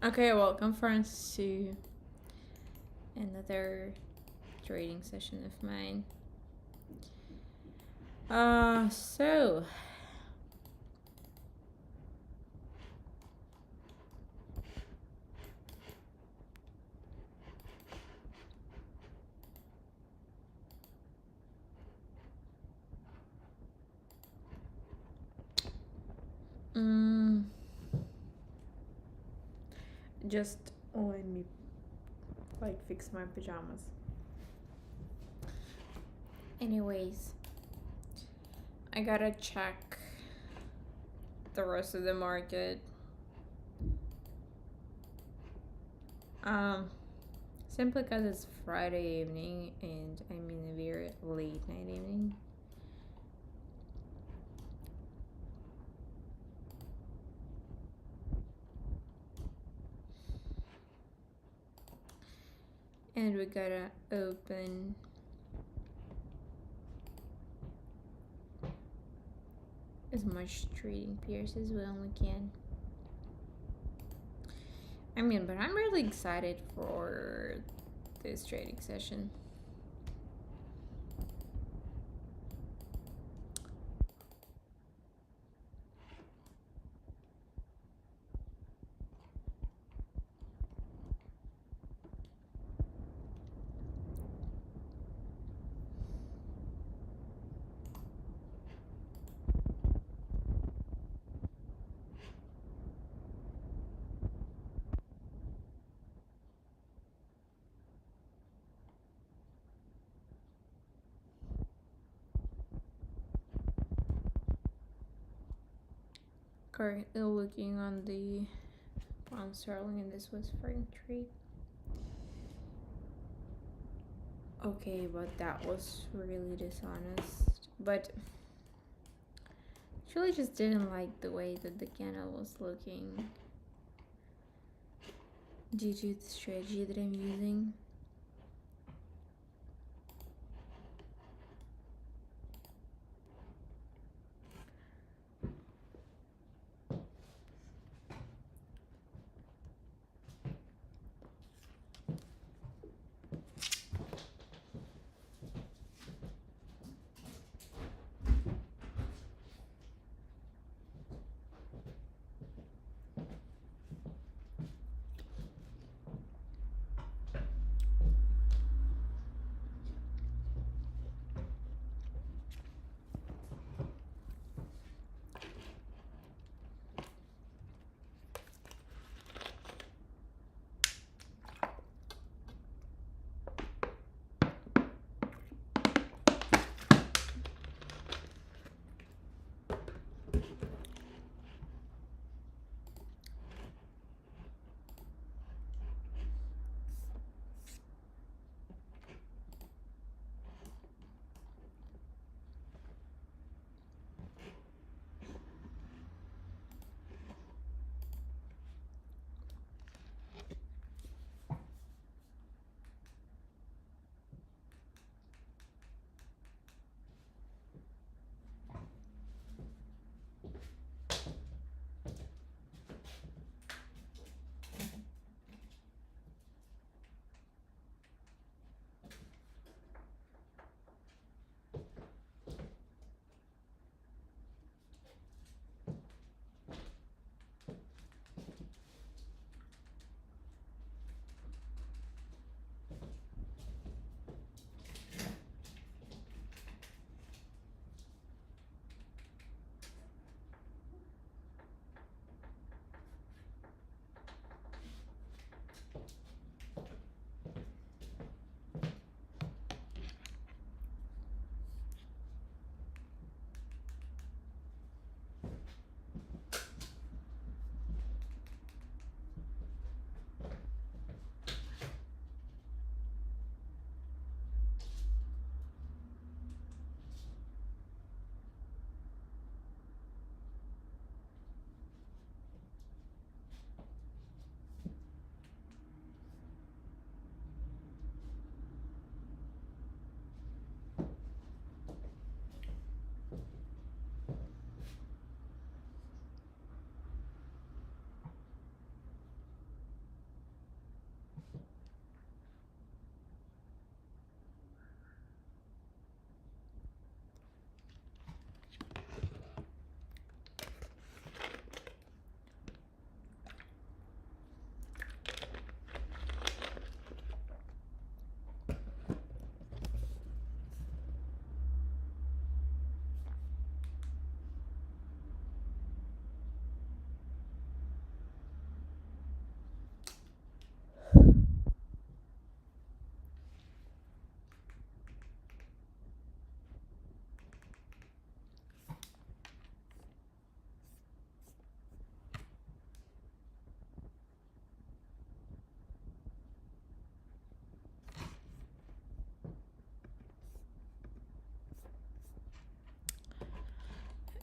Okay, welcome friends to another trading session of mine. So mm, just let me fix my pajamas. Anyways, I gotta check the rest of the market. Um, Simply because it's Friday evening and I'm in a very late night evening. And we gotta open as much trading pairs as we only can. But I'm really excited for this trading session. Currently looking on the pound sterling, and this was foreign trade. Okay, but that was really dishonest. But actually, just didn't like the way that the candle was looking due to the strategy that I'm using.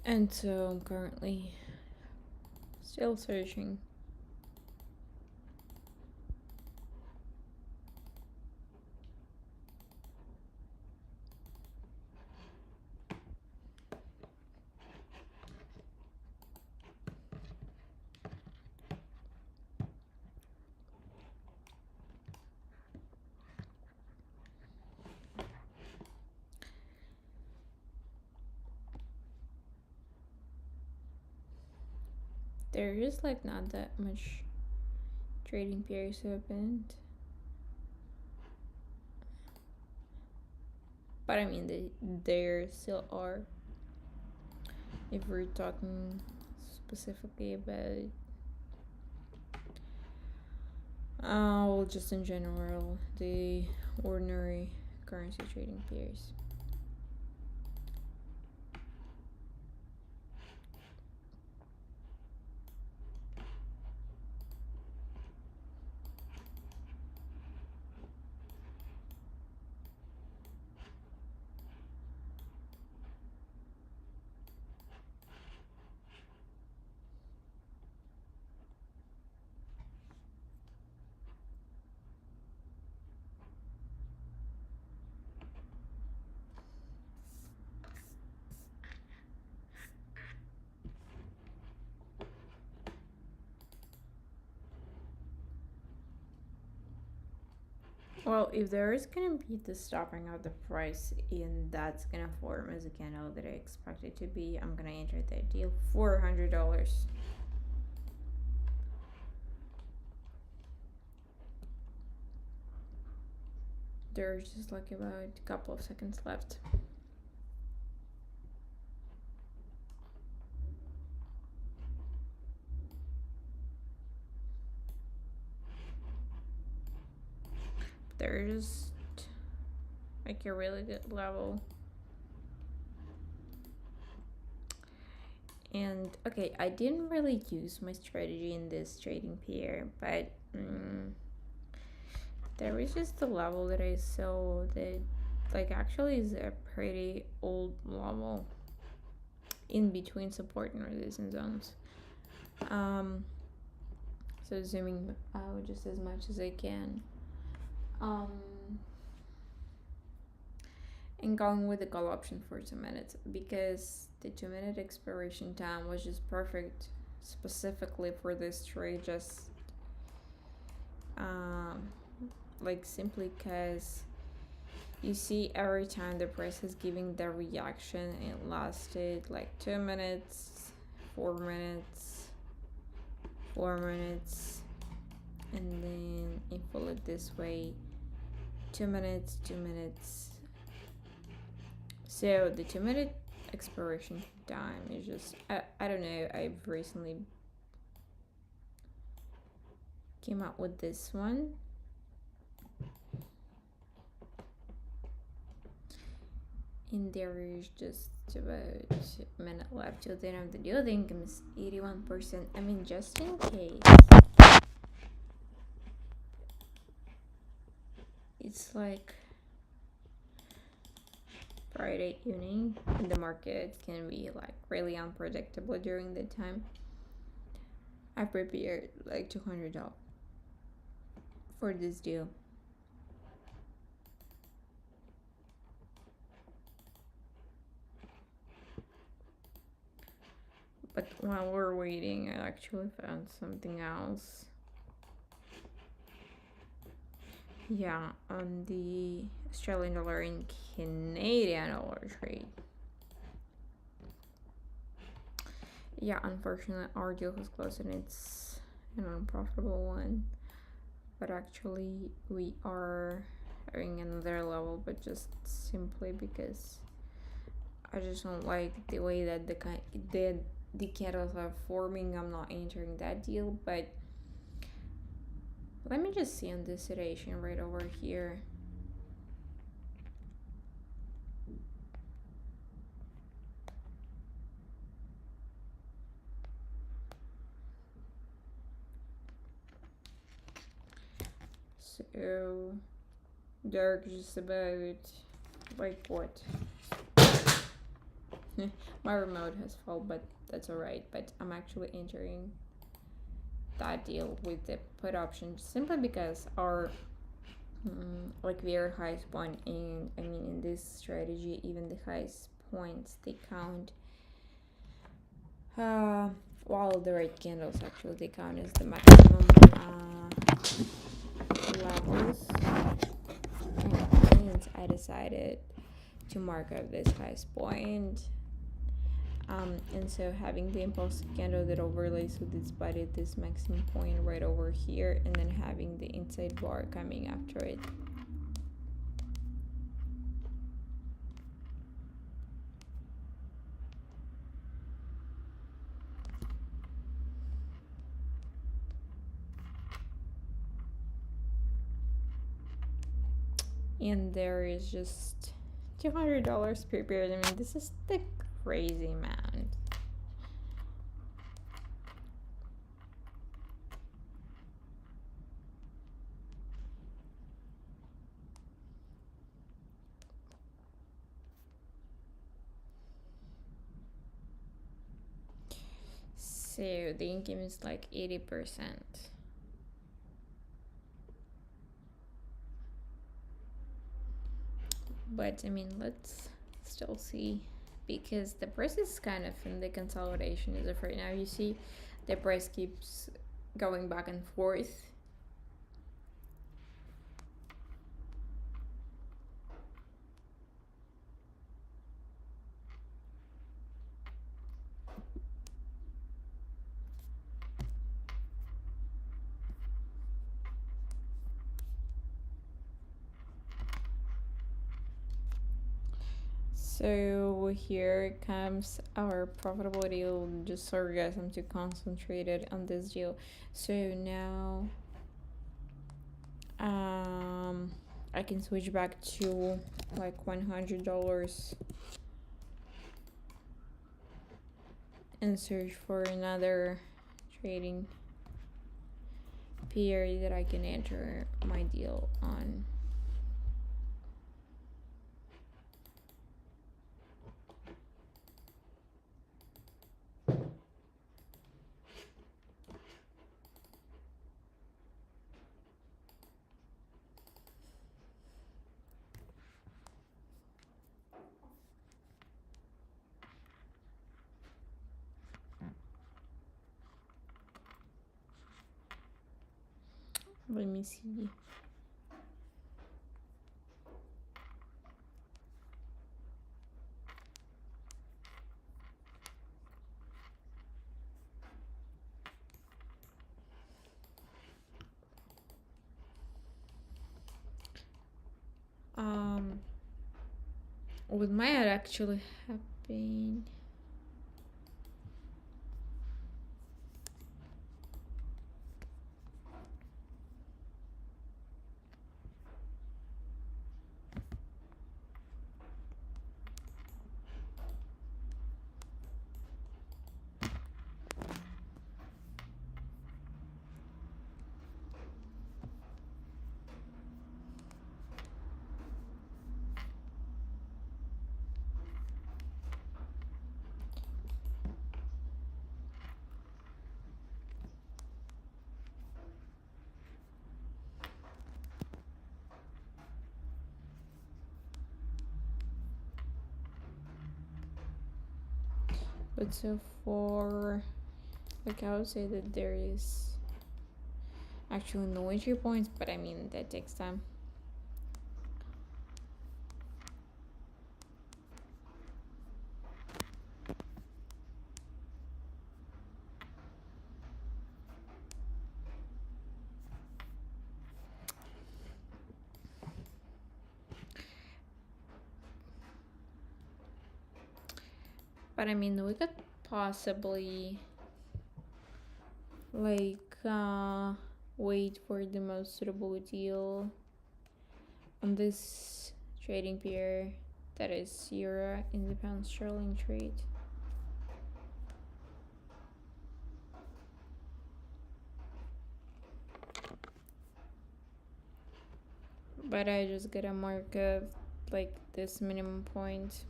And so I'm currently still searching. There is like not that much trading pairs opened. But I mean, there still are. If we're talking specifically about, well, just in general, the ordinary currency trading pairs. Well, if there is gonna be the stopping of the price and that's gonna form as a candle that I expect it to be, I'm gonna enter that deal $400. There's just like about a couple of seconds left. There's like a really good level. And okay, I didn't really use my strategy in this trading pair, but there was just a level that I saw that like actually is a pretty old level in between support and resistance zones. So zooming out just as much as I can. And going with the call option for 2 minutes because the 2 minute expiration time was just perfect specifically for this trade, just like simply because you see every time the price is giving the reaction, it lasted like 2 minutes, 4 minutes, 4 minutes, and then if we look this way, 2 minutes, 2 minutes. So the 2 minute expiration time is just, I don't know, I've recently came up with this one. And there is just about a minute left till the end of the deal. The income is 81%. I mean, just in case. It's like Friday evening and the market can be like really unpredictable during the time. I prepared like $200 for this deal. But while we're waiting, I actually found something else. Yeah, on the Australian dollar and Canadian dollar trade. Yeah, unfortunately, our deal was closed and it's an unprofitable one. But actually, we are having another level, but just simply because I just don't like the way that the candles are forming. I'm not entering that deal, but let me just see on this iteration right over here. So they're just about like what? My remote has failed, but that's alright. But I'm actually entering that deal with the put option simply because our like very highest point in, I mean, in this strategy, even the highest points they count, while the red candles actually they count as the maximum levels. And since I decided to mark up this highest point, and so having the impulsive candle that overlays with this body at this maximum point right over here, and then having the inside bar coming after it. And there is just $200 prepared. I mean, this is the crazy amount. So the income is like 80%. But I mean, let's still see, because the price is kind of in the consolidation as of right now. You see, the price keeps going back and forth. So here comes our profitable deal. Just sorry guys, I'm too concentrated on this deal. So now I can switch back to like $100 and search for another trading peer that I can enter my deal on. Let me see. What might actually happen? But so for, like, I would say that there is actually no entry points, but I mean that takes time. But I mean, we could possibly like wait for the most suitable deal on this trading pair, that is euro in the pound sterling trade. But I just gotta mark up like this minimum point.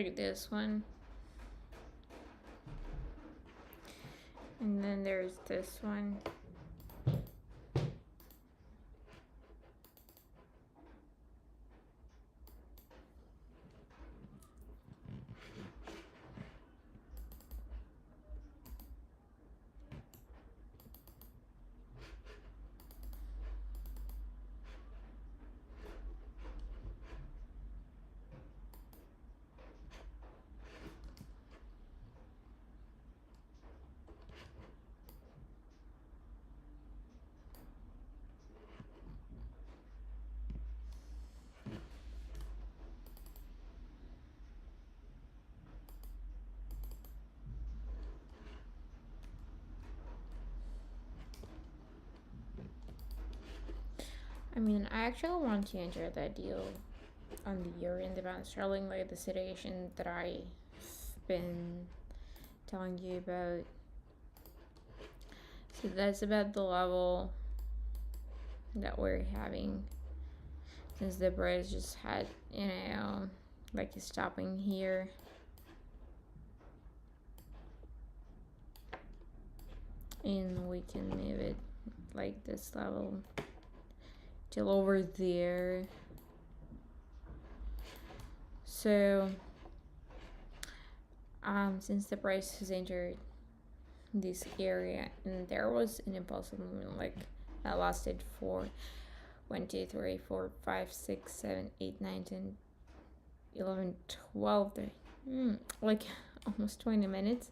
like this one. And then there's this one. I mean, I actually want to enter that deal on the euro and the pound sterling, like the situation that I've been telling you about. So that's about the level that we're having, since the price just had, like stopping here. And we can move it like this level till over there. So since the price has entered this area and there was an impulsive movement like that lasted for 1 2 3 4 5 6 7 8 9 10 11 12 like almost 20 minutes,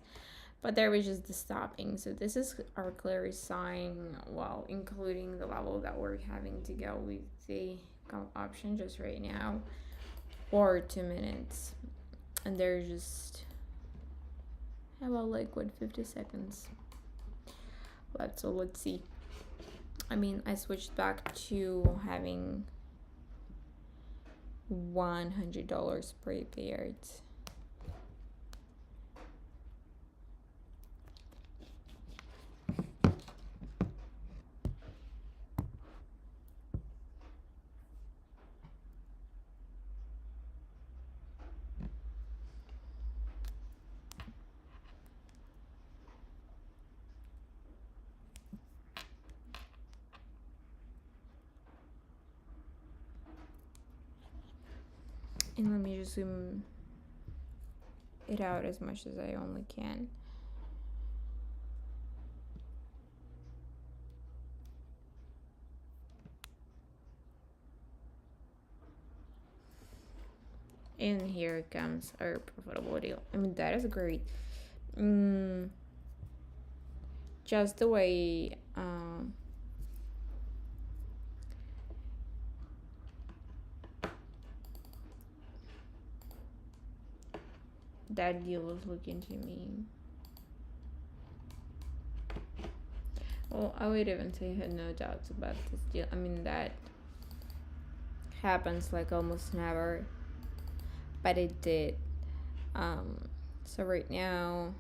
but there was just the stopping. So this is our clear sign, while including the level that we're having to go with the call option just right now, or 2 minutes, and there's just about like 50 seconds left. So let's see. I mean, I switched back to having $100 prepared. And let me just zoom it out as much as I only can. And here comes our profitability. I mean, that is great. Just the way that deal was looking to me. Well, I would even say I had no doubts about this deal. I mean, that happens like almost never, but it did. So right now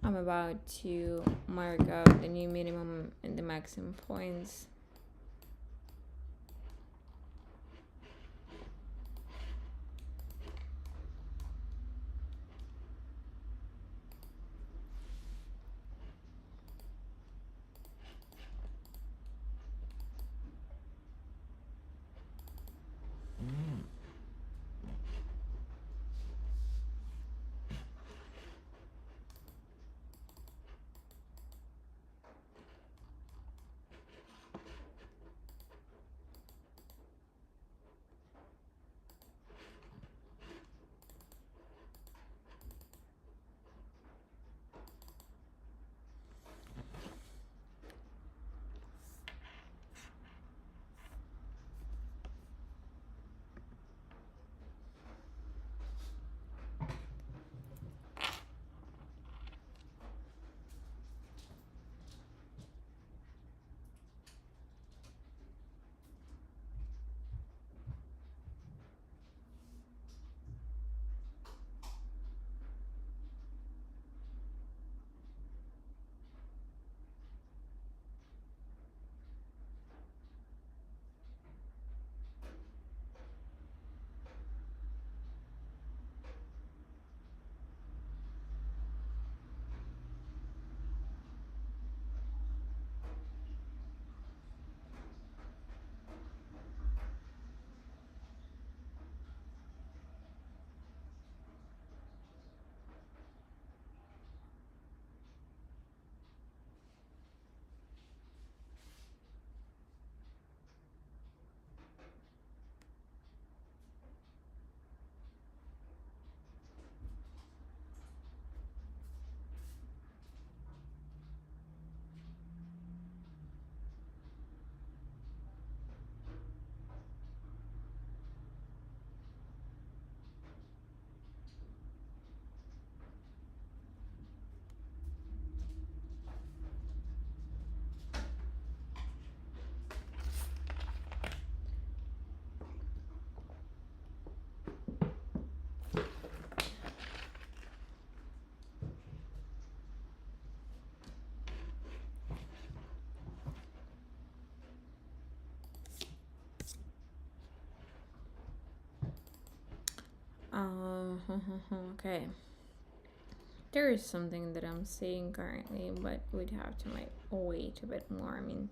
I'm about to mark out the new minimum and the maximum points. Okay. There is something that I'm seeing currently, but we'd have to wait a bit more. I mean,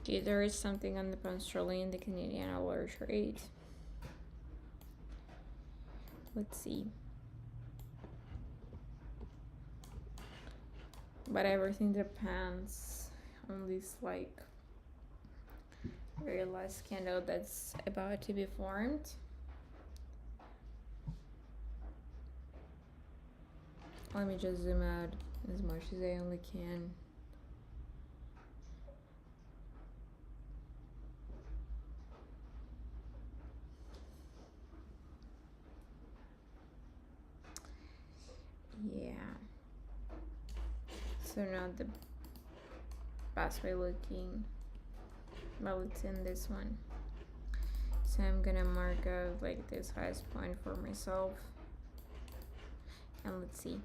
okay, there is something on the pound sterling, the Canadian dollar rate. Let's see. But everything depends on this like very last candle that's about to be formed. Let me just zoom out as much as I only can. Yeah. So now the best way looking, well, it's in this one. So I'm gonna mark out like this highest point for myself. And let's see.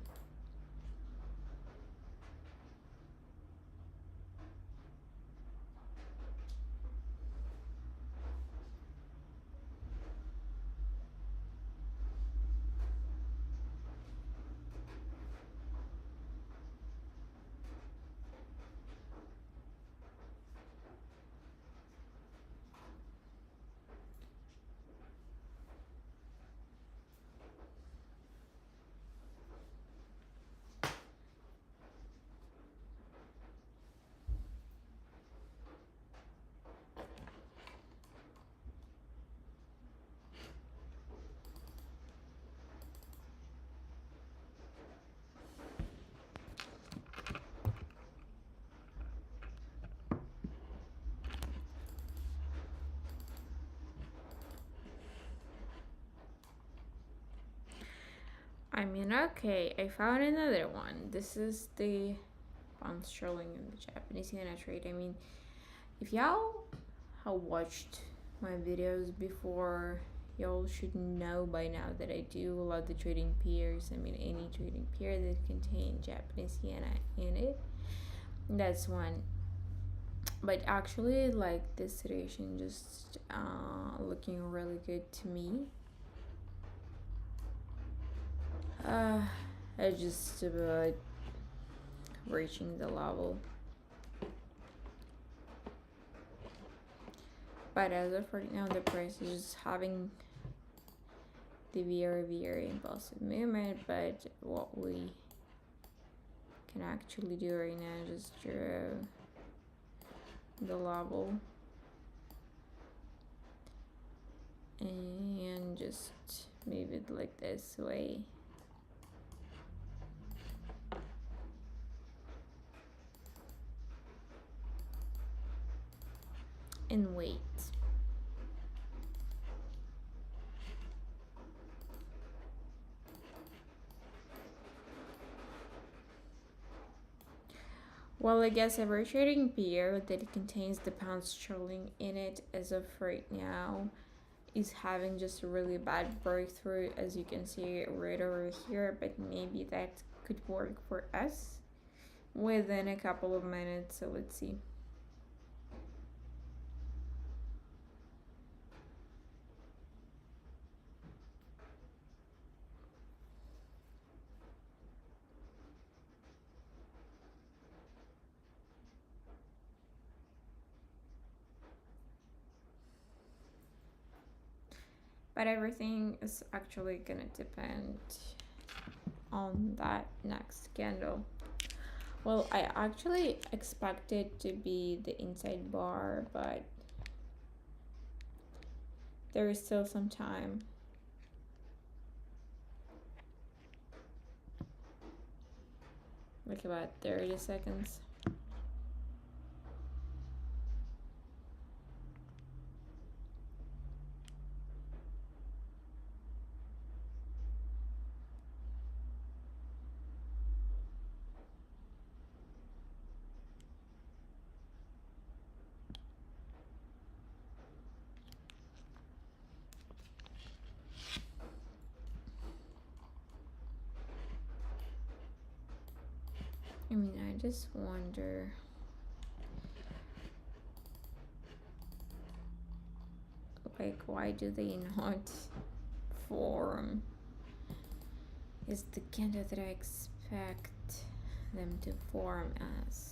I mean, okay, I found another one. This is the pound sterling in the Japanese yen trade. I mean, if y'all have watched my videos before, y'all should know by now that I do love the trading pairs. I mean, any trading pair that contain Japanese yen in it. That's one. But actually, like this situation just looking really good to me. I just about reaching the level. But as of right now, the price is just having the very impulsive movement. But what we can actually do right now is just draw the level and just move it like this way. And wait. Well, I guess every trading pair that contains the pound sterling in it as of right now is having just a really bad breakthrough, as you can see right over here, but maybe that could work for us within a couple of minutes. So let's see. But everything is actually gonna depend on that next candle. Well, I actually expected to be the inside bar, but there is still some time. like about 30 seconds. I mean, I just wonder. Like, why do they not form? Is the candidate that I expect them to form as?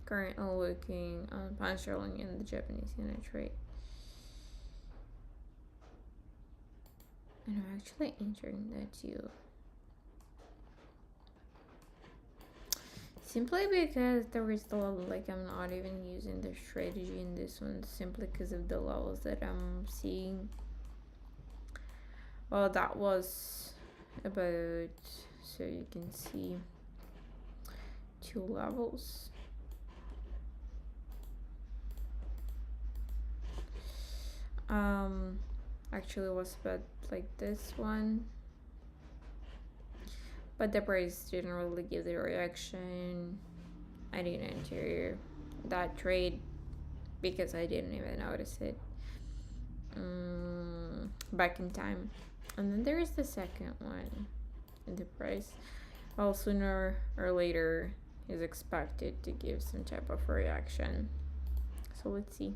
Currently looking on pound sterling and the Japanese yen trade. And I'm actually entering that too. Simply because there is the level, like I'm not even using the strategy in this one simply because of the levels that I'm seeing. Well, that was about, so you can see 2 levels. Actually it was about like this one, but the price didn't really give the reaction. I didn't enter that trade because I didn't even notice it back in time. And then there is the second one, and the price, well, sooner or later is expected to give some type of reaction. So let's see.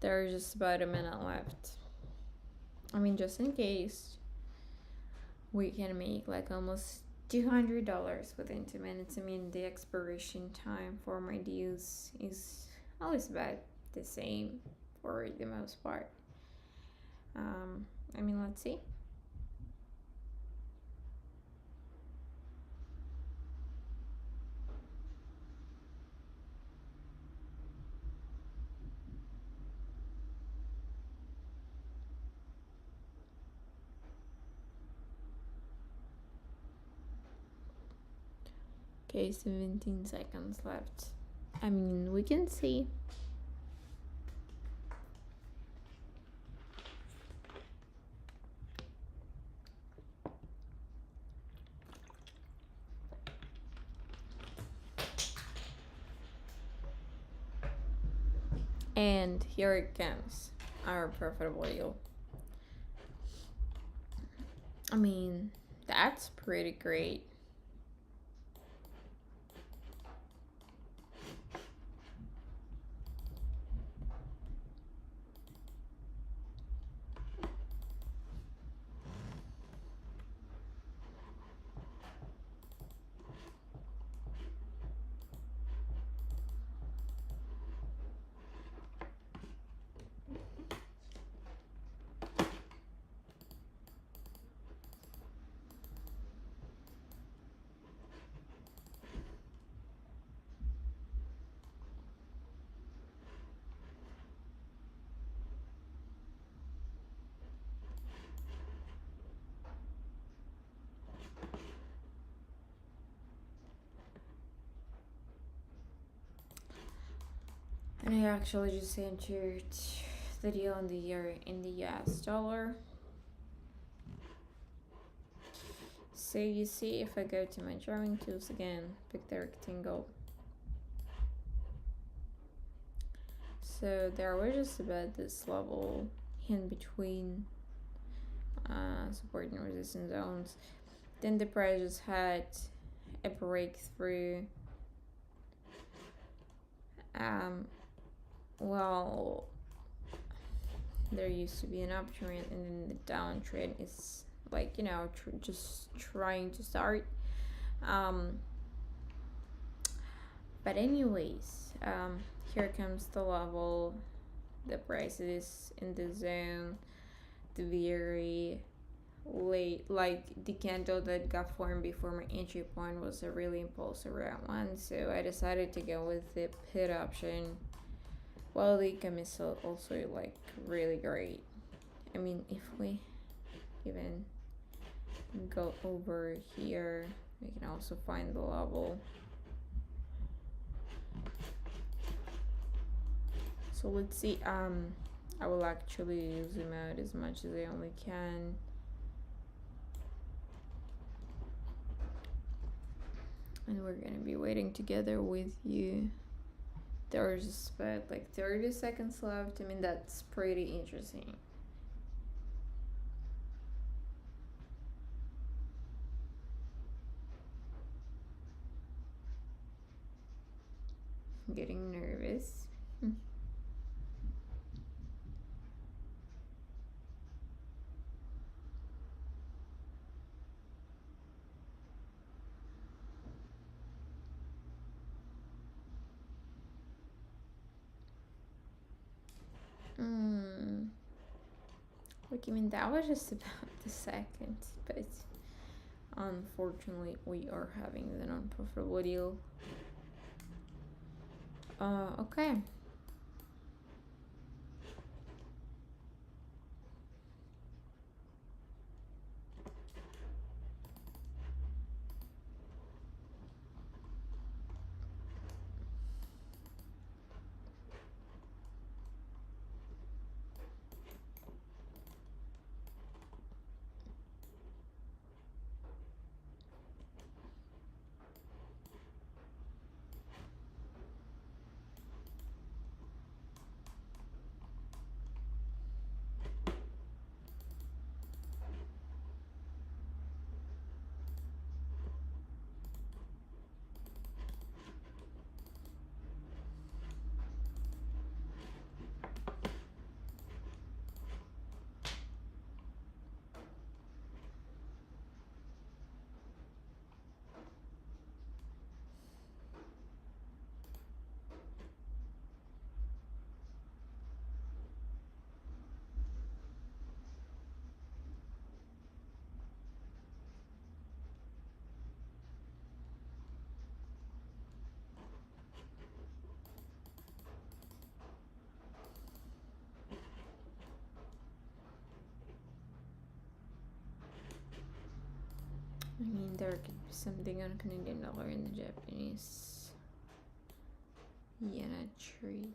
There's just about a minute left. I mean, just in case, we can make like almost $200 within 2 minutes. I mean, the expiration time for my deals is always about the same for the most part. I mean, let's see. Okay, 17 seconds left. I mean, we can see. And here it comes, our profitable deal. I mean, that's pretty great. I actually just entered the deal in the year in the US dollar. So you see, if I go to my drawing tools again, pick the rectangle. So there we're just about this level in between support and resistance zones. Then the price just had a breakthrough. Well, there used to be an uptrend, and then the downtrend is like, you know, just trying to start. But anyways, here comes the level. The price is in the zone. The very late, like the candle that got formed before my entry point was a really impulsive round one, so I decided to go with the put option. Well, the income is also like really great. I mean, if we even go over here, we can also find the level. So let's see. I will actually zoom out as much as I only can. And we're gonna be waiting together with you. There's about like 30 seconds left. I mean, that's pretty interesting. I'm getting nervous. Look, I mean, that was just about the second, but unfortunately, we are having the non-profitable deal. Okay. I mean, there could be something on Canadian dollar and the Japanese yen trade.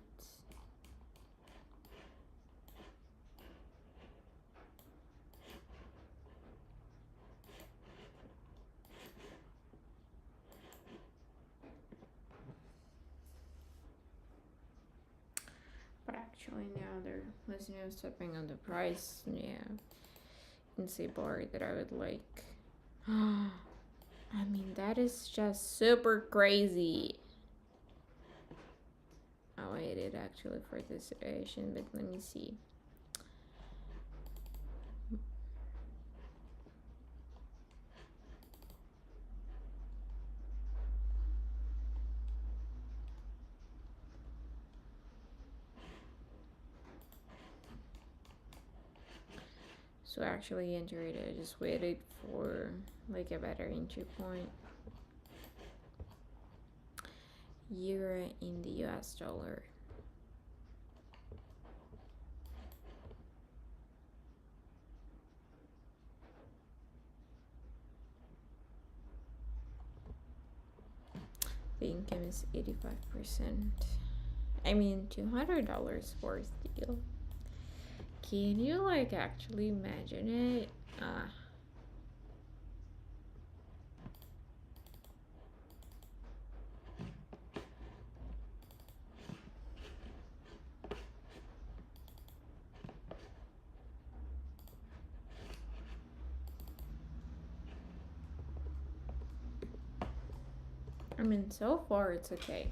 But actually, now they're listening to stepping on the price. Yeah, in say bar that I would like. I mean, that is just super crazy. I waited actually for this situation, but let me see. So actually entered it. I just waited for like a better entry point. Euro in the US dollar. The income is 85%. I mean, $200 worth deal. Can you like actually imagine it? I mean, so far it's okay.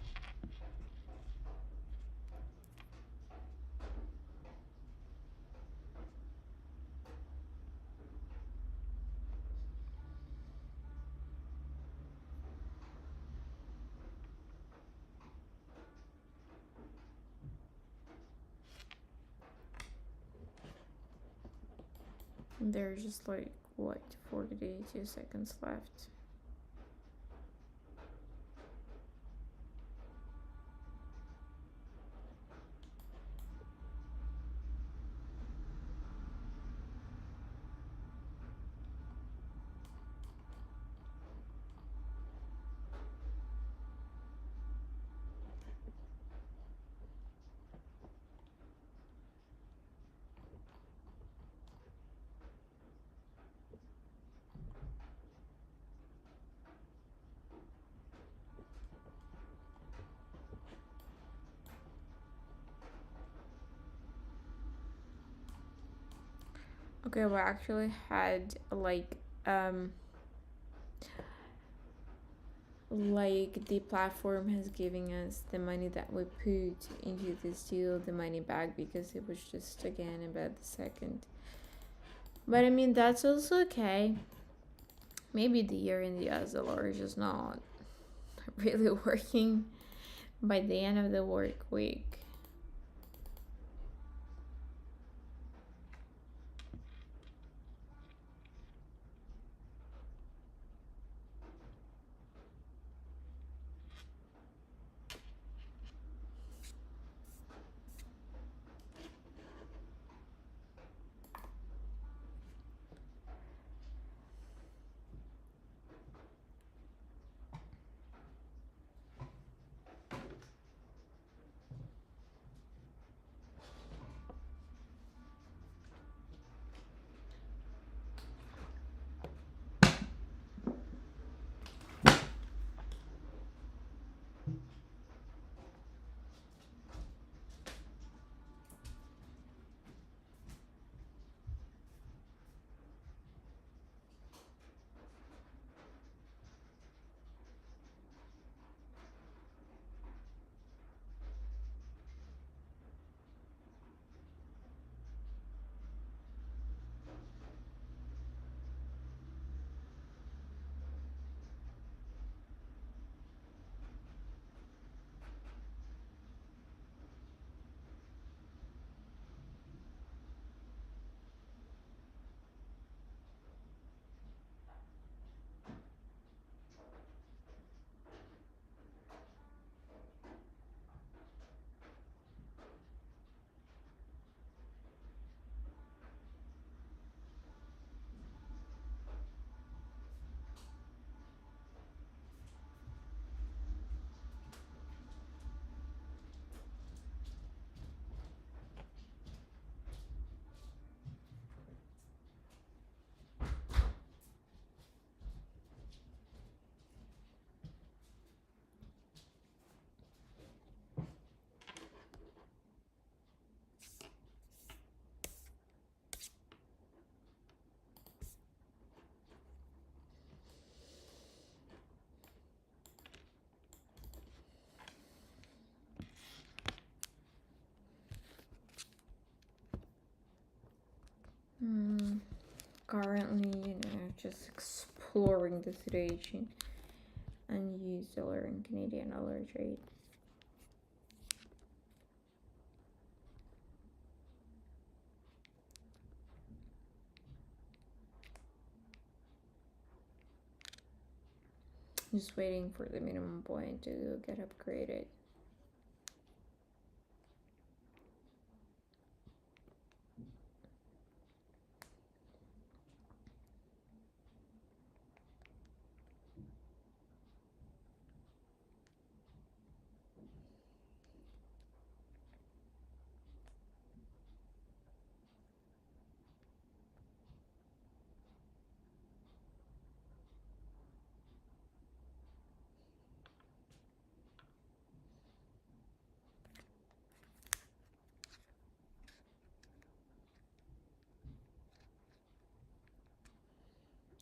There's just like what 42 seconds left. Okay, we actually had like the platform has given us the money that we put into this deal, the money back, because it was just again about the second. But I mean, that's also okay. Maybe the year in the SLR is just not really working by the end of the work week. Currently, just exploring the situation and use dollar and Canadian dollar trade. Just waiting for the minimum point to get upgraded.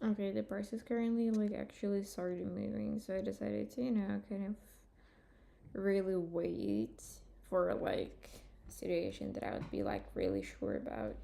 Okay, the price is currently like actually started moving, so I decided to, kind of really wait for like a situation that I would be like really sure about.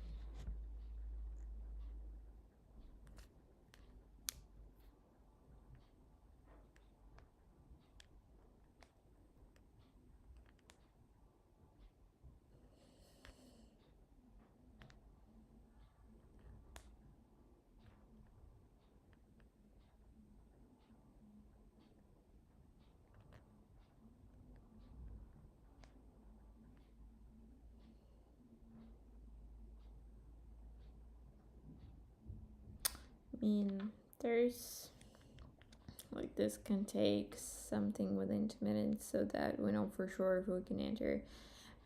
I mean, there's like this can take something within 2 minutes so that we know for sure if we can enter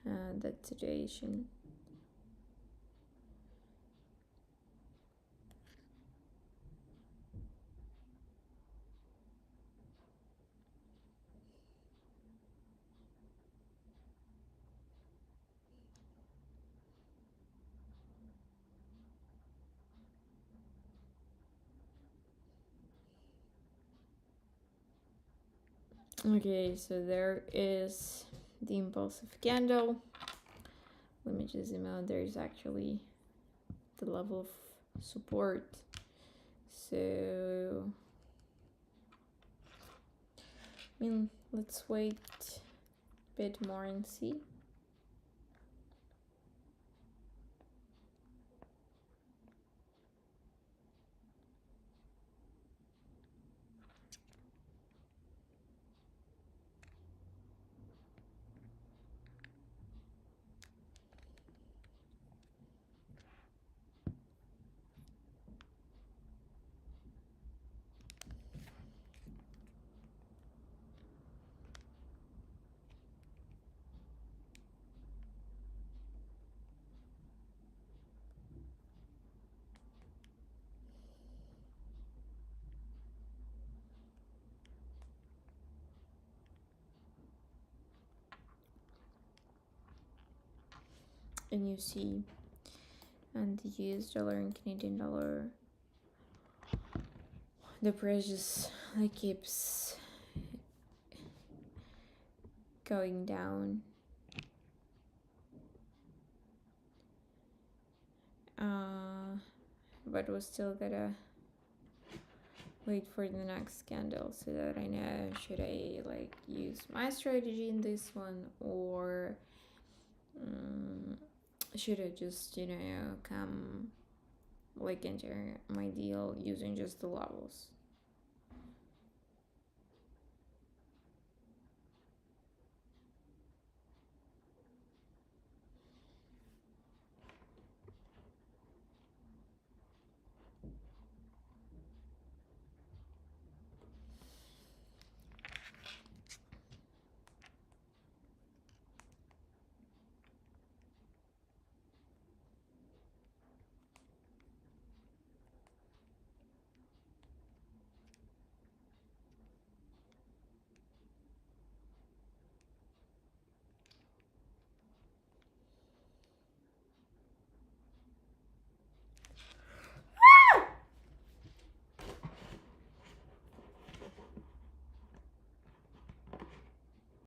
that situation. Okay, so there is the impulsive candle. Let me just zoom out. There's actually the level of support. So, I mean, let's wait a bit more and see. And you see, and the US dollar and Canadian dollar, the price just like keeps going down. But we still gotta wait for the next candle so that I know should I like use my strategy in this one, or should I just come like enter my deal using just the levels.